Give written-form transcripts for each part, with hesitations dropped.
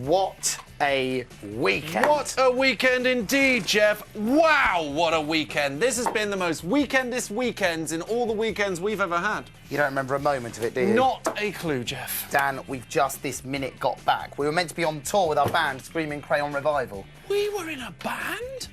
What a weekend. What a weekend indeed, Jeff. Wow, what a weekend. This has been the most weekendest weekends in all the weekends we've ever had. You don't remember a moment of it, do you? Not a clue, Jeff. Dan, we've just this minute got back. We were meant to be on tour with our band, Screaming Crayon Revival. We were in a band?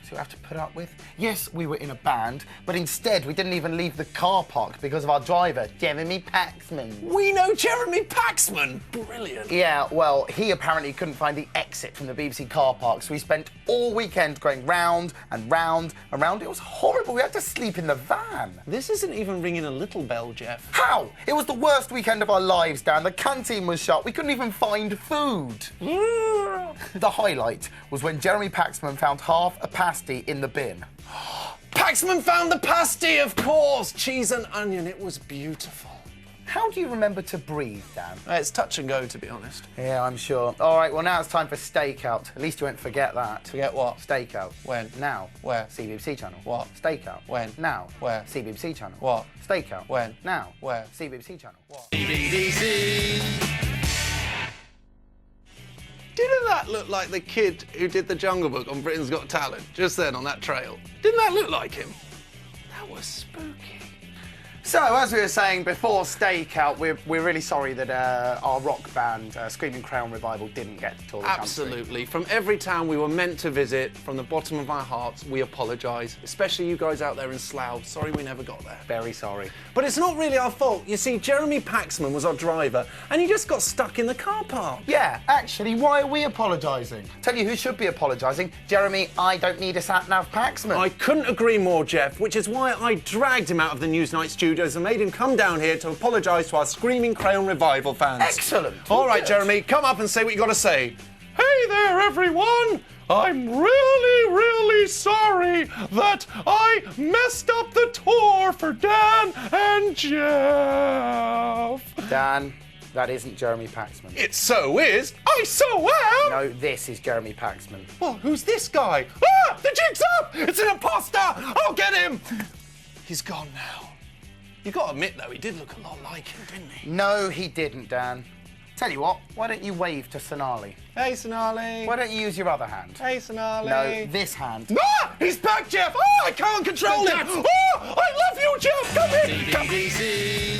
So we have to put up with? Yes, we were in a band, but instead we didn't even leave the car park because of our driver, Jeremy Paxman. We know Jeremy Paxman. Brilliant. Yeah, well, he apparently couldn't find the exit from the BBC car park, so we spent all weekend going round and round and round. It was horrible. We had to sleep in the van. This isn't even ringing a little bell, Jeff. How? It was the worst weekend of our lives, Dan. The canteen was shut. We couldn't even find food. The highlight was when Jeremy Paxman found half a pasty in the bin. Paxman found the pasty, of course. Cheese and onion. It was beautiful. How do you remember to breathe, Dan? It's touch and go, to be honest. Yeah, I'm sure. All right, well, now it's time for Stakeout. At least you won't forget that. Forget what? Stakeout. When? Now. Where? CBBC channel. What? Stakeout. When? Now. Where? CBBC channel. What? Stakeout. When? Now. Where? CBBC channel. What? CBBC. Didn't that look like the kid who did the Jungle Book on Britain's Got Talent, just then on that trail? Didn't that look like him? That was spooky. So, as we were saying before Stakeout, we're really sorry that our rock band, Screaming Crayon Revival, didn't get to tour the country. Absolutely. From every town we were meant to visit, from the bottom of our hearts, we apologise. Especially you guys out there in Slough. Sorry we never got there. Very sorry. But it's not really our fault. You see, Jeremy Paxman was our driver, and he just got stuck in the car park. Yeah, actually, why are we apologising? Tell you who should be apologising. Jeremy, I don't need a sat-nav Paxman. I couldn't agree more, Jeff, which is why I dragged him out of the Newsnight studios and made him come down here to apologise to our Screaming Crayon Revival fans. Excellent. All right, Jeremy, come up and say what you got to say. Hey there, everyone. I'm really sorry that I messed up the tour for Dan and Jeff. Dan, that isn't Jeremy Paxman. It so is. I so am. No, this is Jeremy Paxman. Well, who's this guy? Ah, the jig's up. It's an imposter. I'll get him. He's gone now. You got to admit, though, he did look a lot like him, didn't he? No, he didn't, Dan. Tell you what, why don't you wave to Sonali? Hey, Sonali. Why don't you use your other hand? Hey, Sonali. No, this hand. Ah! He's back, Jeff! Oh, I can't control him! Oh, I love you, Jeff! Come in! CBBC.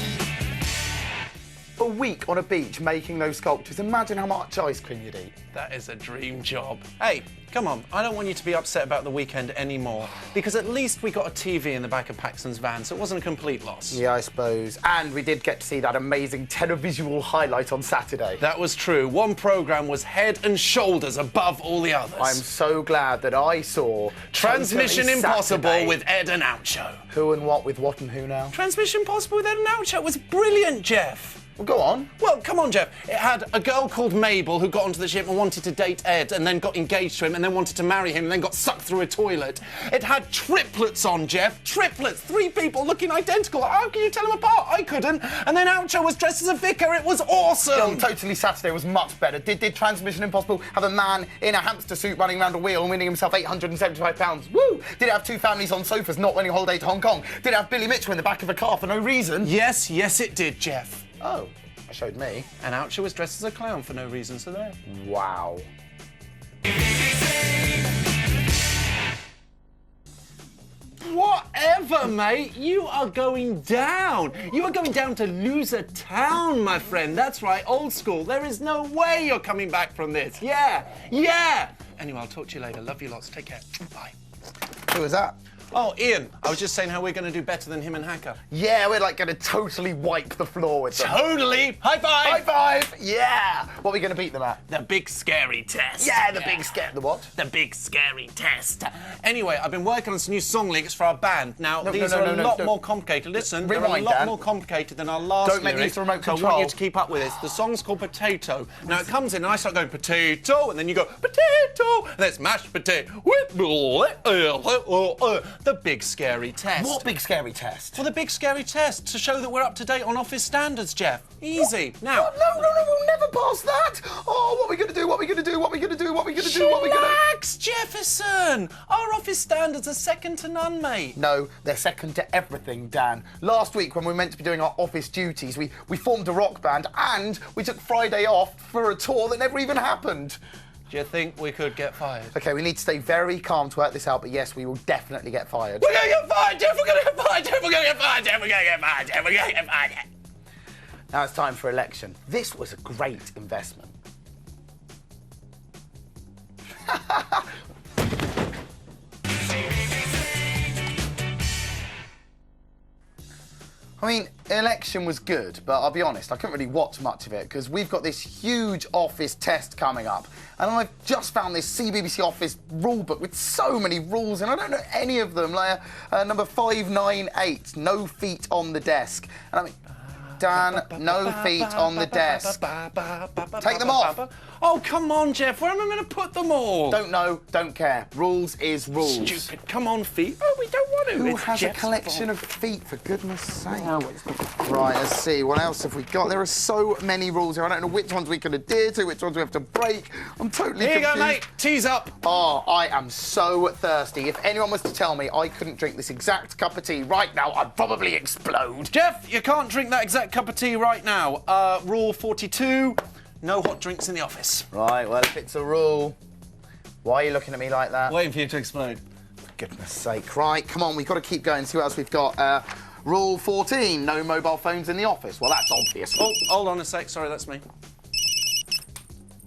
A week on a beach making those sculptures. Imagine how much ice cream you'd eat. That is a dream job. Hey, come on. I don't want you to be upset about the weekend anymore, because at least we got a TV in the back of Paxton's van, so it wasn't a complete loss. Yeah, I suppose. And we did get to see that amazing televisual highlight on Saturday. That was true. One programme was head and shoulders above all the others. I'm so glad that I saw Transmission Totally Impossible Saturday. with Ed and Oucho. Who and what with what and who now? Transmission Impossible with Ed and Oucho was brilliant, Jeff. Well, go on. Well, come on, Jeff. It had a girl called Mabel who got onto the ship and wanted to date Ed and then got engaged to him and then wanted to marry him and then got sucked through a toilet. It had triplets on, Jeff. Triplets. 3 people looking identical. How can you tell them apart? I couldn't. And then Oucho was dressed as a vicar. It was awesome. Well, Totally Saturday was much better. Did Transmission Impossible have a man in a hamster suit running around a wheel and winning himself £875? Woo! Did it have 2 families on sofas not winning a holiday to Hong Kong? Did it have Billy Mitchell in the back of a car for no reason? Yes, it did, Jeff. Oh. Showed me. And Oucho was dressed as a clown for no reason, so there. Wow. Whatever, mate. You are going down. You are going down to loser town, my friend. That's right, old school. There is no way you're coming back from this. Yeah. Anyway, I'll talk to you later. Love you lots. Take care. Bye. Who was that? Oh, Ian, I was just saying how we're going to do better than him and Hacker. Yeah, we're like going to totally wipe the floor with them. Totally! High five! High five! Yeah! What are we going to beat them at? The big scary test. Yeah, the big scare. The what? The big scary test. Anyway, I've been working on some new song lyrics for our band. Now, these are a lot more complicated. Listen, they're a lot more complicated than our last Don't make lyric, use of remote so control. I want you to keep up with this. The song's called Potato. Now, it comes in and I start going potato, and then you go potato, and then it's mashed potato. The big scary test. What big scary test? Well, the big scary test to show that we're up to date on office standards, Jeff. Easy. Now. No, we'll never pass that. Oh, what are we going to do? What are we going to do? What are we going to do? What are we going to do? What are we going to do? Relax, Jefferson. Our office standards are second to none, mate. No, they're second to everything, Dan. Last week, when we were meant to be doing our office duties, we formed a rock band and we took Friday off for a tour that never even happened. Do you think we could get fired? OK, we need to stay very calm to work this out, but yes, we will definitely get fired. We're going to get fired, Jeff. We're going to get fired, Jeff. We're going to get fired, Jeff. We're going to get fired, Jeff. We're going to get fired. Now it's time for election. This was a great investment. I mean, election was good, but I'll be honest, I couldn't really watch much of it because we've got this huge office test coming up. And I've just found this CBBC office rule book with so many rules, and I don't know any of them. Like number 598, no feet on the desk. And I mean, Dan, no feet on the desk. Take them off. Oh, come on, Jeff. Where am I going to put them all? Don't know, don't care. Rules is rules. Stupid. Come on, feet. Oh, we don't want to. Who It's has Jeff's a collection fault. of feet, for goodness sake? Right, let's see. What else have we got? There are so many rules here. I don't know which ones we can adhere to, which ones we have to break. I'm totally Here you confused. go, mate. Tease up. Oh, I am so thirsty. If anyone was to tell me I couldn't drink this exact cup of tea right now, I'd probably explode. Jeff, you can't drink that exact cup of tea right now. Rule 42, no hot drinks in the office. Right, well, if it's a rule, why are you looking at me like that? Waiting for you to explode. For goodness sake. Right, come on, we've got to keep going. See what else we've got. Rule 14, no mobile phones in the office. Well, that's obvious. Oh, hold on a sec. Sorry, that's me.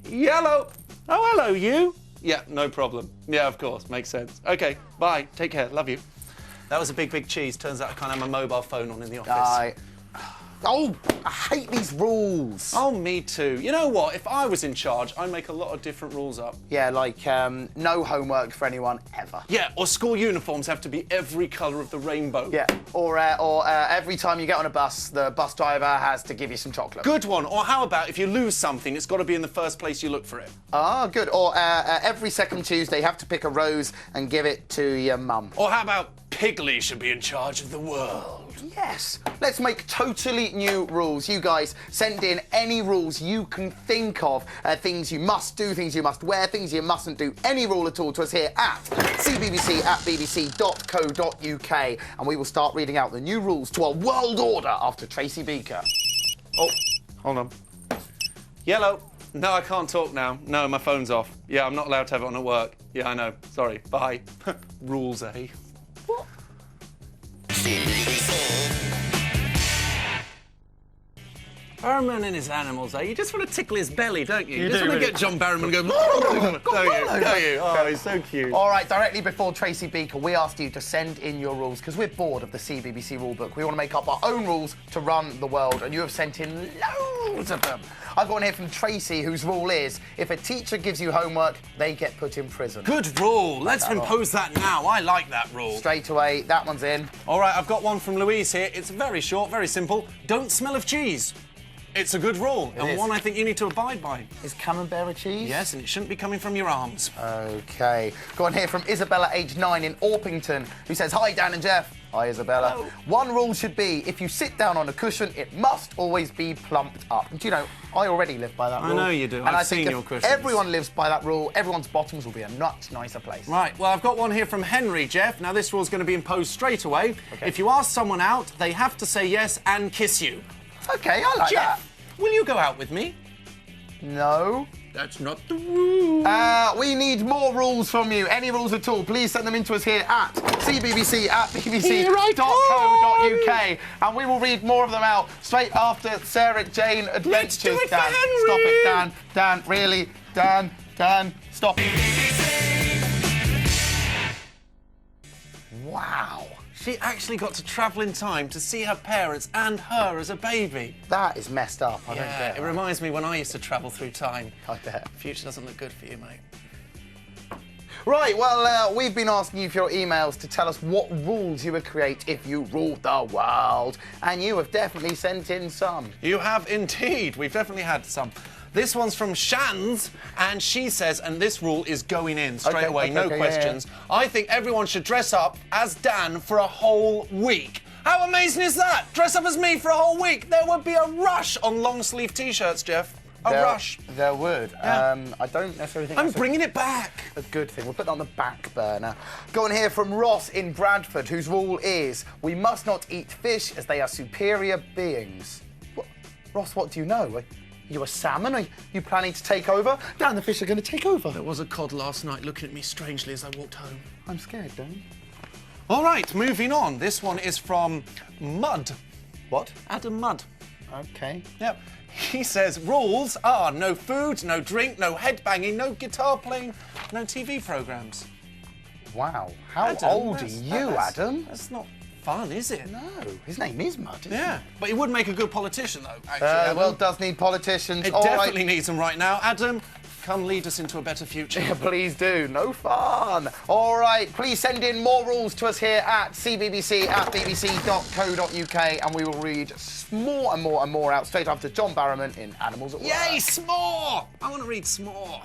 Yellow. Oh, hello, you. Yeah, no problem. Yeah, of course. Makes sense. OK, bye. Take care. Love you. That was a big, big cheese. Turns out I can't have my mobile phone on in the office. Oh, I hate these rules. Oh, me too. You know what? If I was in charge, I'd make a lot of different rules up. Yeah, like no homework for anyone ever. Yeah, or school uniforms have to be every colour of the rainbow. Yeah, or every time you get on a bus, the bus driver has to give you some chocolate. Good one. Or how about if you lose something, it's got to be in the first place you look for it. Ah, good. Or every second Tuesday, you have to pick a rose and give it to your mum. Or how about Piggly should be in charge of the world? Yes. Let's make totally new rules. You guys send in any rules you can think of. Things you must do, things you must wear, things you mustn't do. Any rule at all to us here at cbbc@bbc.co.uk. And we will start reading out the new rules to our world order after Tracy Beaker. Oh, hold on. Yellow. No, I can't talk now. No, my phone's off. Yeah, I'm not allowed to have it on at work. Yeah, I know. Sorry. Bye. Rules, eh? What? Barrowman and his animals, eh? You just want to tickle his belly, don't you? You just do, want to really. get John Barrowman going, don't you? Oh, he's so cute. All right, directly before Tracy Beaker, we asked you to send in your rules because we're bored of the CBBC rulebook. We want to make up our own rules to run the world, and you have sent in loads of them. I've got one here from Tracy, whose rule is, if a teacher gives you homework, they get put in prison. Good rule. Let's impose that now. I like that rule. Straight away, that one's in. All right, I've got one from Louise here. It's very short, very simple. Don't smell of cheese. It's a good rule, and is. one I think you need to abide by. Is camembert a cheese? Yes, and it shouldn't be coming from your arms. OK. Got one here from Isabella, age 9, in Orpington, who says, hi, Dan and Jeff. Hi, Isabella. Hello. One rule should be, if you sit down on a cushion, it must always be plumped up. And do you know, I already live by that rule. I know you do. And I've I think seen if your cushions. everyone lives by that rule, everyone's bottoms will be a much nicer place. Right, well, I've got one here from Henry, Jeff. Now, this rule's going to be imposed straight away. Okay. If you ask someone out, they have to say yes and kiss you. OK, I like Jeff, will you go out with me? that. No. That's not the rule. We need more rules from you. Any rules at all, please send them in to us here at cbbc@bbc.co.uk. And we will read more of them out straight after Sarah Jane Adventures. Let's do it for Dan, Henry. stop it, Dan. Dan, really? Dan, stop it. Wow. She actually got to travel in time to see her parents and her as a baby. That is messed up. I don't Yeah, get it that. reminds me when I used to travel through time. I bet. Future doesn't look good for you, mate. Right, well, we've been asking you for your emails to tell us what rules you would create if you ruled the world. And you have definitely sent in some. You have indeed. We've definitely had some. This one's from Shans, and she says, and this rule is going in straight away, no questions. Yeah. I think everyone should dress up as Dan for a whole week. How amazing is that? Dress up as me for a whole week. There would be a rush on long-sleeve T-shirts, Jeff. A rush. There would. Yeah. I don't necessarily think I'm bringing it back. A good thing. We'll put that on the back burner. Go on here from Ross in Bradford, whose rule is, we must not eat fish as they are superior beings. What? Ross, what do you know? Are you a salmon? Are you planning to take over? Dan, the fish are going to take over. There was a cod last night looking at me strangely as I walked home. I'm scared, Dan. All right, moving on. This one is from Mud. What? Adam Mudd. OK. Yep. He says rules are no food, no drink, no headbanging, no guitar playing, no TV programmes. Wow. How Adam, old are you, Adam? That's not fun, is it? No. His name is Mud, isn't Yeah. But he would make a good politician, though, actually. Well, it does need politicians. It definitely needs them right now. Adam, come lead us into a better future. Yeah, please do. No fun. All right, please send in more rules to us here at cbbc@bbc.co.uk, and we will read more and more and more out straight after John Barrowman in Animals at Work. Yay, s'more! I want to read s'more.